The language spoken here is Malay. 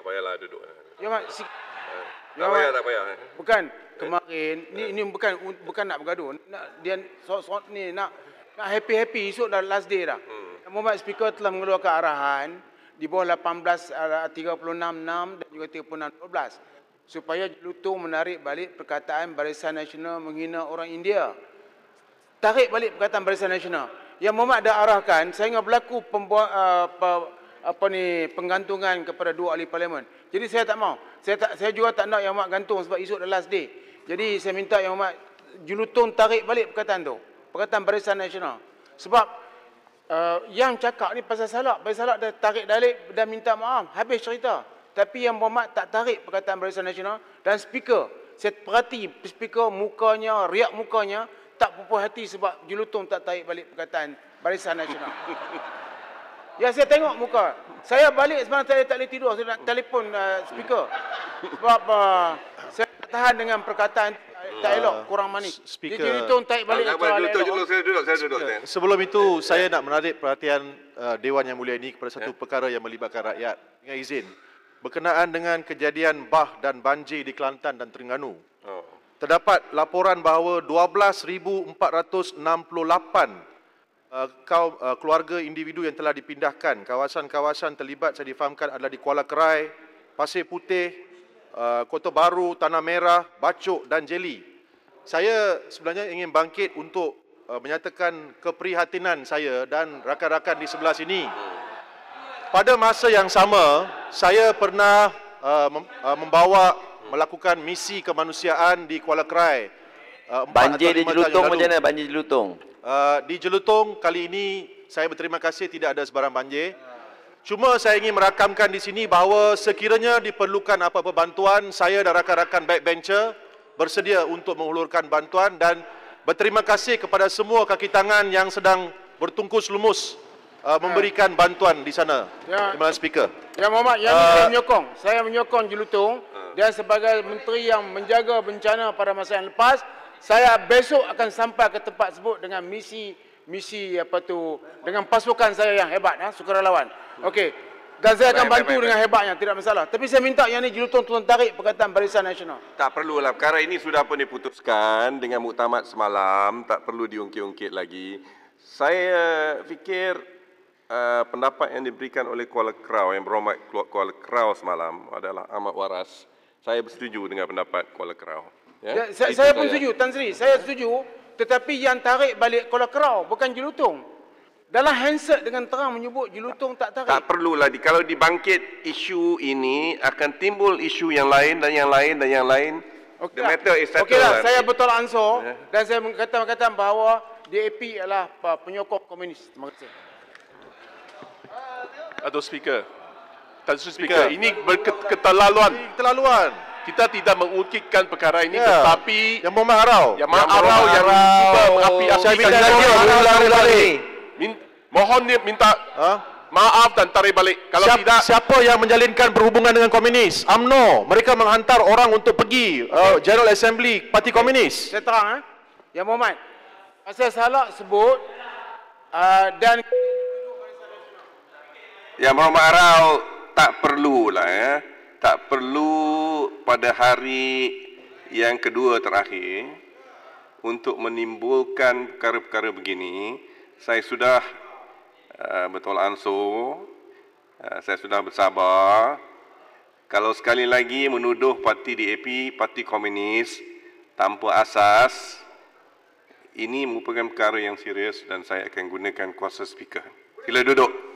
payahlah duduk. Ya Mat, Tak payah, tak payah. bukan kemarin ni bukan nak bergaduh. Dia ni nak happy esok dah last day dah. Muhammad Speaker telah mengeluarkan arahan di bawah 18:36:6 dan juga 36:12 supaya Jelutong menarik balik perkataan Barisan Nasional menghina orang India. Tarik balik perkataan Barisan Nasional. Yang Muhammad dah arahkan sehingga berlaku penggantungan kepada dua ahli parlimen. Jadi saya tak mau. Saya juga tak nak yang Muhammad gantung sebab esok dah last day. Jadi saya minta yang Muhammad Jelutong tarik balik perkataan tu. Perkataan Barisan Nasional. Sebab yang cakap ni pasal Salak. Pasal Salak dah tarik balik dan minta maaf. Habis cerita. Tapi yang Muhammad tak tarik perkataan Barisan Nasional dan speaker. Saya perhati speaker mukanya, riak mukanya tak pupuh hati sebab Jelutong tak tarik balik perkataan Barisan Nasional. Ya, saya tengok muka. Saya balik semalam saya tak boleh tidur. Saya nak telefon speaker. Sebab saya tak tahan dengan perkataan tak elok, kurang manis. Speaker. Dia Jelutong tarik balik. Saya duduk. Sebelum itu, saya nak menarik perhatian Dewan Yang Mulia ini kepada satu perkara yang melibatkan rakyat. Dengan izin. Berkenaan dengan kejadian bah dan banjir di Kelantan dan Terengganu. Terdapat laporan bahawa 12,468 keluarga individu yang telah dipindahkan. Kawasan-kawasan terlibat saya difahamkan adalah di Kuala Kerai, Pasir Putih, Kota Baru, Tanah Merah, Bacok dan Jeli. Saya sebenarnya ingin bangkit untuk menyatakan keprihatinan saya dan rakan-rakan di sebelah sini. Pada masa yang sama, saya pernah melakukan misi kemanusiaan di Kuala Kerai. Banjir di Jelutong macam mana? Banjir Jelutong? Di Jelutong kali ini saya berterima kasih tidak ada sebarang banjir. Cuma saya ingin merakamkan di sini bahawa sekiranya diperlukan apa-apa bantuan, saya dan rakan-rakan backbencher bersedia untuk menghulurkan bantuan dan berterima kasih kepada semua kaki tangan yang sedang bertungkus lumus memberikan bantuan di sana. Terima kasih Speaker. Ya Muhammad, saya menyokong Jelutong dan sebagai menteri yang menjaga bencana pada masa yang lepas, saya besok akan sampai ke tempat tersebut dengan misi dengan pasukan saya yang hebat, sukarelawan. Okey. Dan saya akan bantu dengan hebatnya, tidak masalah. Tapi saya minta yang ni Jelutong tolong tarik perkataan Barisan Nasional. Tak perlulah, perkara ini sudah pun diputuskan dengan muktamad semalam, tak perlu diungkit-ungkit lagi. Saya fikir pendapat yang diberikan oleh Kuala Krau, yang berhormat Kuala Krau semalam adalah amat waras. Saya bersetuju dengan pendapat Kuala Krau. Ya, saya pun setuju, Tan Sri. Saya setuju, tetapi yang tarik balik Kuala Krau bukan Jelutong. Dalam handset dengan terang menyebut Jelutong tak tarik. Tak perlulah. Kalau dibangkit isu ini, akan timbul isu yang lain dan yang lain dan yang lain. The matter is settled. Okeylah, saya betul ansur dan saya mengatakan bahawa DAP adalah penyokong komunis. Terima kasih. Atau Speaker. Tan Sri Speaker, ini keterlaluan. Kita tidak mengungkitkan perkara ini, tetapi yang Muhammad Arau yang cuba mengapi-apikan mohon dia minta maaf dan tarik balik. Kalau tidak, siapa yang menjalinkan berhubungan dengan komunis? UMNO. Mereka menghantar orang untuk pergi General Assembly Parti Komunis. Saya terang Yang Muhammad, pasal Salak sebut dan Yang Muhammad Arau tak perlulah tak perlu pada hari yang kedua terakhir untuk menimbulkan perkara-perkara begini. Saya sudah betul ansur, saya sudah bersabar. Kalau sekali lagi menuduh parti DAP, parti komunis tanpa asas, ini merupakan perkara yang serius dan saya akan gunakan kuasa speaker. Sila duduk.